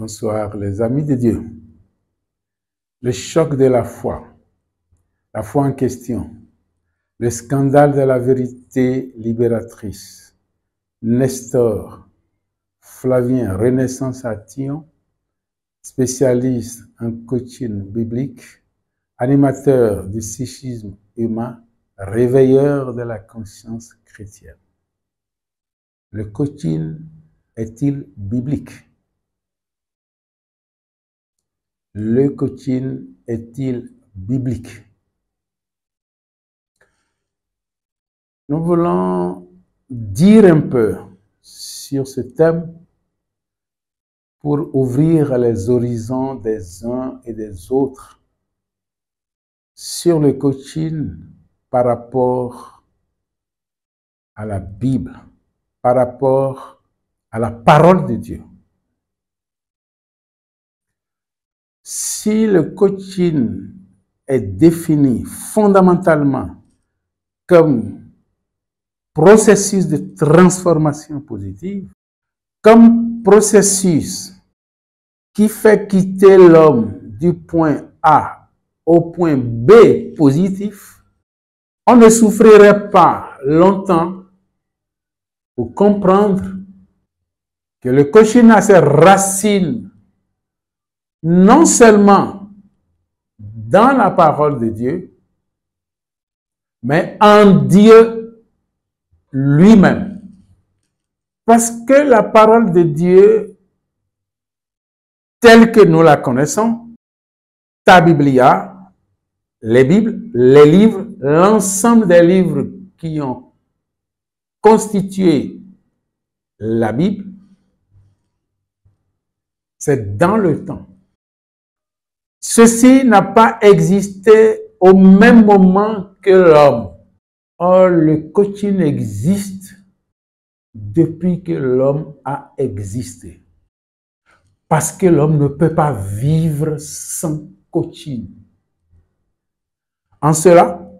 Bonsoir les amis de Dieu. Le choc de la foi en question, le scandale de la vérité libératrice, Nestor, Flavien, Renaissance à Thion, spécialiste en coaching biblique, animateur du psychisme humain, réveilleur de la conscience chrétienne. Le coaching est-il biblique? Le coaching est-il biblique? Nous voulons dire un peu sur ce thème pour ouvrir les horizons des uns et des autres sur le coaching par rapport à la Bible, par rapport à la parole de Dieu. Si le coaching est défini fondamentalement comme processus de transformation positive, comme processus qui fait quitter l'homme du point A au point B positif, on ne souffrirait pas longtemps pour comprendre que le coaching a ses racines non seulement dans la parole de Dieu, mais en Dieu lui-même. Parce que la parole de Dieu, telle que nous la connaissons, ta Biblia, les Bibles, les livres, l'ensemble des livres qui ont constitué la Bible, c'est dans le temps. Ceci n'a pas existé au même moment que l'homme. Or, le coaching existe depuis que l'homme a existé. Parce que l'homme ne peut pas vivre sans coaching. En cela,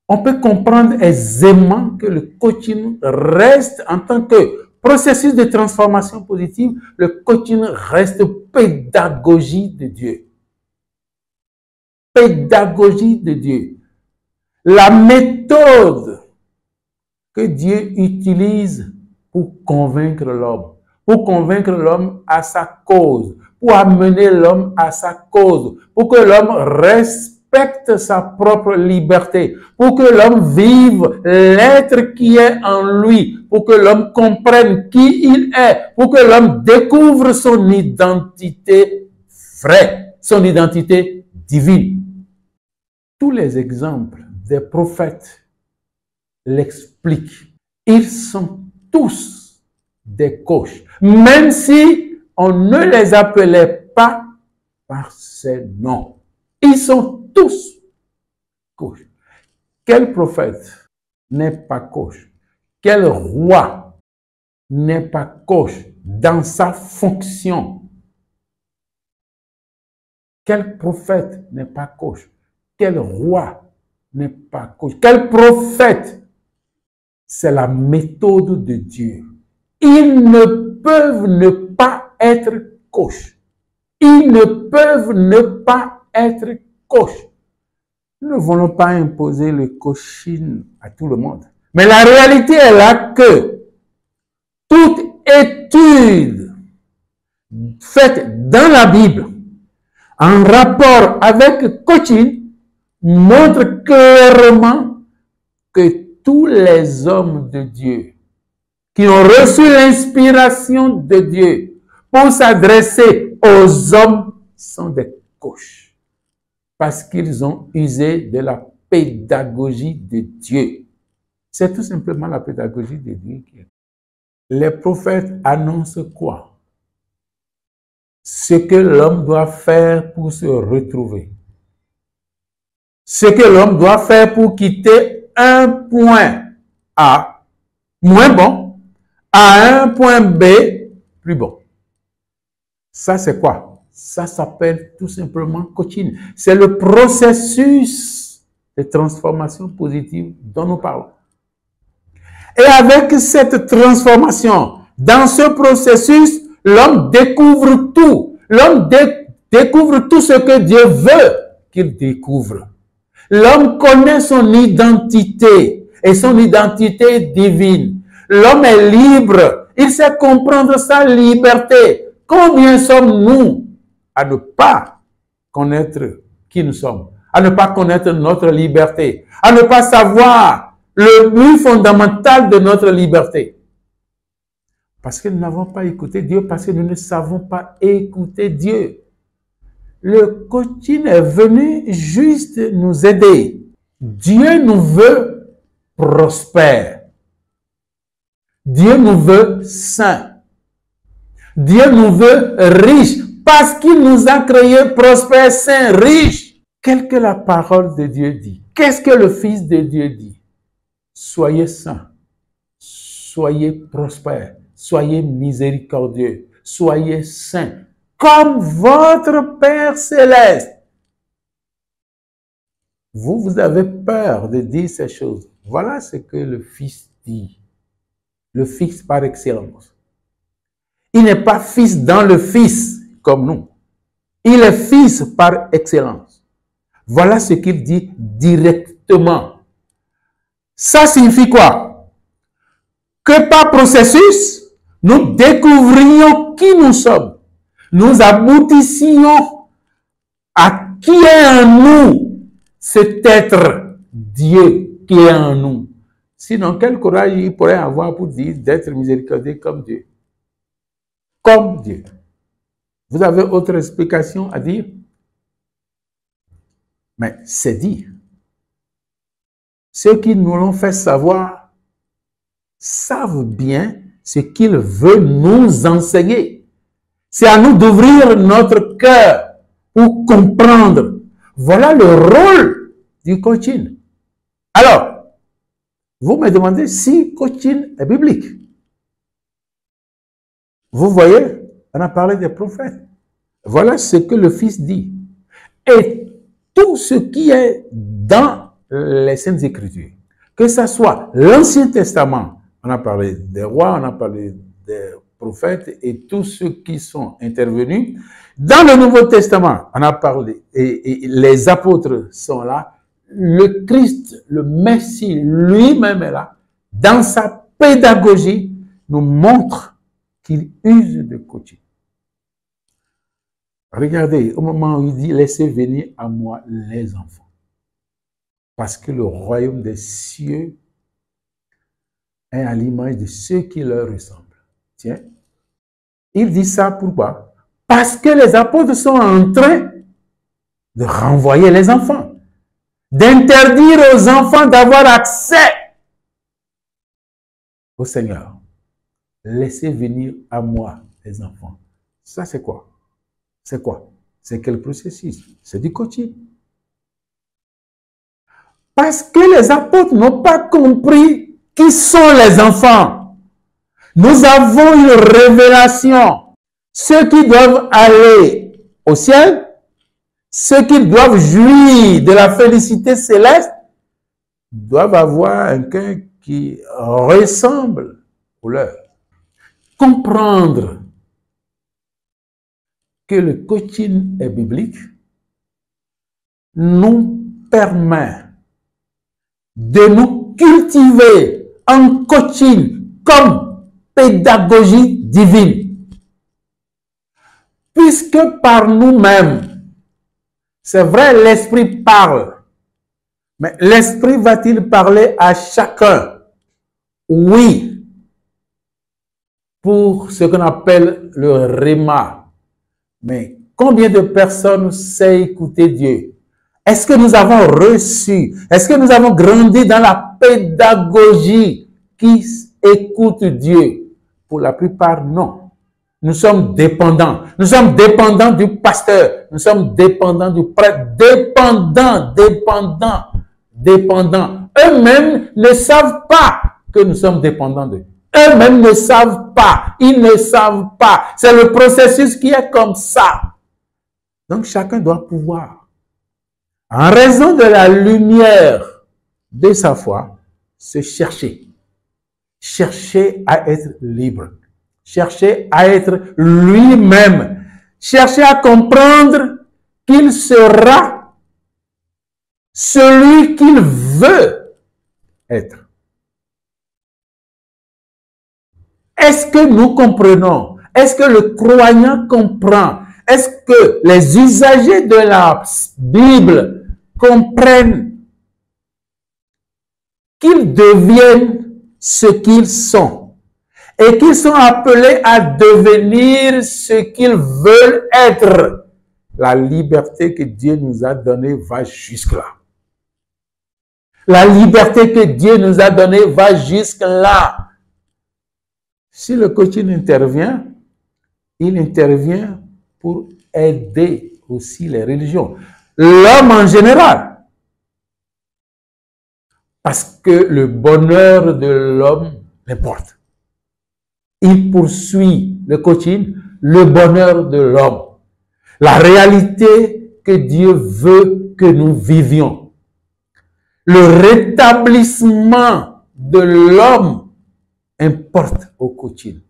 on peut comprendre aisément que le coaching reste en tant que processus de transformation positive, le coaching reste pédagogie de Dieu. Pédagogie de Dieu. La méthode que Dieu utilise pour convaincre l'homme à sa cause, pour amener l'homme à sa cause, pour que l'homme respecte sa propre liberté, pour que l'homme vive l'être qui est en lui, pour que l'homme comprenne qui il est, pour que l'homme découvre son identité vraie, son identité divine. Tous les exemples des prophètes l'expliquent. Ils sont tous des coachs, même si on ne les appelait pas par ces noms. Ils sont tous coachs. Quel prophète n'est pas coach? Quel roi n'est pas coach dans sa fonction? Quel prophète n'est pas coach? Quel roi n'est pas coach? Quel prophète? C'est la méthode de Dieu. Ils ne peuvent ne pas être coach. Ils ne peuvent ne pas être coach. Nous ne voulons pas imposer le coaching à tout le monde. Mais la réalité est là que toute étude faite dans la Bible en rapport avec coaching montre clairement que tous les hommes de Dieu qui ont reçu l'inspiration de Dieu pour s'adresser aux hommes sont des coachs parce qu'ils ont usé de la pédagogie de Dieu. C'est tout simplement la pédagogie de Dieu qui est. Les prophètes annoncent quoi? Ce que l'homme doit faire pour se retrouver. Ce que l'homme doit faire pour quitter un point A, moins bon, à un point B, plus bon. Ça, c'est quoi? Ça s'appelle tout simplement coaching. C'est le processus de transformation positive dont nous parlons. Et avec cette transformation, dans ce processus, L'homme découvre tout. L'homme découvre tout ce que Dieu veut qu'il découvre. L'homme connaît son identité et son identité est divine. L'homme est libre. Il sait comprendre sa liberté. Combien sommes-nous à ne pas connaître qui nous sommes, à ne pas connaître notre liberté, à ne pas savoir le but fondamental de notre liberté? Parce que nous n'avons pas écouté Dieu, parce que nous ne savons pas écouter Dieu. Le coaching est venu juste nous aider. Dieu nous veut prospères. Dieu nous veut saints. Dieu nous veut riches parce qu'il nous a créés prospères, saints, riches. Qu'est-ce que la parole de Dieu dit? Qu'est-ce que le Fils de Dieu dit? Soyez saints, soyez prospères, soyez miséricordieux, soyez saints, comme votre Père céleste. Vous avez peur de dire ces choses. Voilà ce que le Fils dit. Le Fils par excellence. Il n'est pas fils dans le Fils, comme nous. Il est Fils par excellence. Voilà ce qu'il dit directement. Ça signifie quoi? Que par processus, nous découvrions qui nous sommes. Nous aboutissions à qui est en nous cet être Dieu qui est en nous. Sinon, quel courage il pourrait avoir pour dire d'être miséricordieux comme Dieu? Comme Dieu. Vous avez autre explication à dire? Mais c'est dit. Ceux qui nous l'ont fait savoir savent bien ce qu'il veut nous enseigner. C'est à nous d'ouvrir notre cœur pour comprendre. Voilà le rôle du coaching. Alors, vous me demandez si coaching est biblique. Vous voyez, on a parlé des prophètes. Voilà ce que le Fils dit. Et tout ce qui est dans les Saintes Écritures, que ce soit l'Ancien Testament, on a parlé des rois, on a parlé des prophètes et tous ceux qui sont intervenus. Dans le Nouveau Testament, on a parlé, et les apôtres sont là. Le Christ, le Messie lui-même est là. Dans sa pédagogie, nous montre qu'il use de coaching. Regardez, au moment où il dit « Laissez venir à moi les enfants ». Parce que le royaume des cieux est à l'image de ceux qui leur ressemblent. Tiens, il dit ça pourquoi? Parce que les apôtres sont en train de renvoyer les enfants, d'interdire aux enfants d'avoir accès au Seigneur. Laissez venir à moi les enfants. Ça, c'est quoi? C'est quoi? C'est quel processus? C'est du coaching. Parce que les apôtres n'ont pas compris qui sont les enfants. Nous avons une révélation. Ceux qui doivent aller au ciel, ceux qui doivent jouir de la félicité céleste, doivent avoir un cœur qui ressemble au leur. Comprendre que le coaching est biblique nous permet de nous cultiver en coaching comme pédagogie divine. Puisque par nous-mêmes, c'est vrai, l'Esprit parle, mais l'Esprit va-t-il parler à chacun? Oui, pour ce qu'on appelle le rhéma. Mais combien de personnes savent écouter Dieu? Est-ce que nous avons reçu? Est-ce que nous avons grandi dans la pédagogie qui écoute Dieu? Pour la plupart, non. Nous sommes dépendants. Nous sommes dépendants du pasteur. Nous sommes dépendants du prêtre. Dépendants. Eux-mêmes ne savent pas que nous sommes dépendants d'eux. Eux-mêmes ne savent pas. Ils ne savent pas. C'est le processus qui est comme ça. Donc, chacun doit pouvoir, en raison de la lumière de sa foi, se chercher. Chercher à être libre. chercher à être lui-même, chercher à comprendre qu'il sera celui qu'il veut être. Est-ce que nous comprenons? Est-ce que le croyant comprend? Est-ce que les usagers de la Bible comprennent qu'ils deviennent ce qu'ils sont et qu'ils sont appelés à devenir ce qu'ils veulent être? La liberté que Dieu nous a donnée va jusque-là. La liberté que Dieu nous a donnée va jusque-là. Si le coaching intervient, il intervient pour aider aussi les religions. L'homme en général. Parce que le bonheur de l'homme l'importe. Il poursuit le coaching, le bonheur de l'homme. La réalité que Dieu veut que nous vivions. Le rétablissement de l'homme importe au coaching.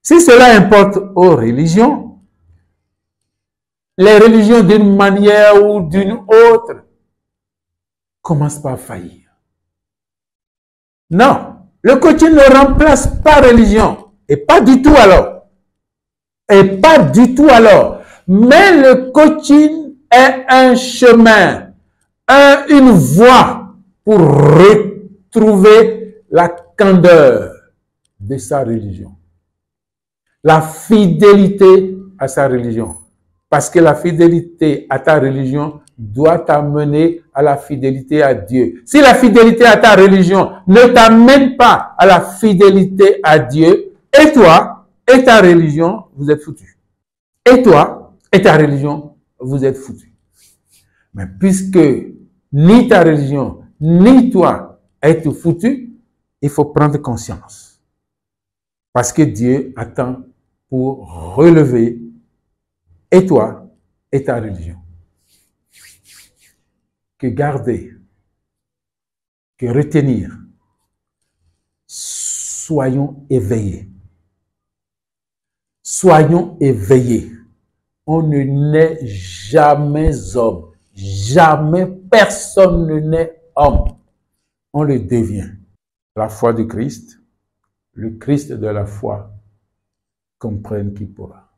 Si cela importe aux religions, les religions d'une manière ou d'une autre commencent par faillir. Non, le coaching ne remplace pas religion. Et pas du tout alors. Et pas du tout alors. Mais le coaching est un chemin, une voie pour retrouver la candeur de sa religion. La fidélité à sa religion. Parce que la fidélité à ta religion doit t'amener à la fidélité à Dieu. Si la fidélité à ta religion ne t'amène pas à la fidélité à Dieu, et toi et ta religion, vous êtes foutus. Et toi et ta religion, vous êtes foutus. Mais puisque ni ta religion, ni toi êtes foutus, il faut prendre conscience. Parce que Dieu attend pour relever et toi et ta religion. Que garder, que retenir, soyons éveillés. Soyons éveillés. On ne naît jamais homme. Jamais personne ne naît homme. On le devient. La foi du Christ, le Christ de la foi, comprenne qui pourra.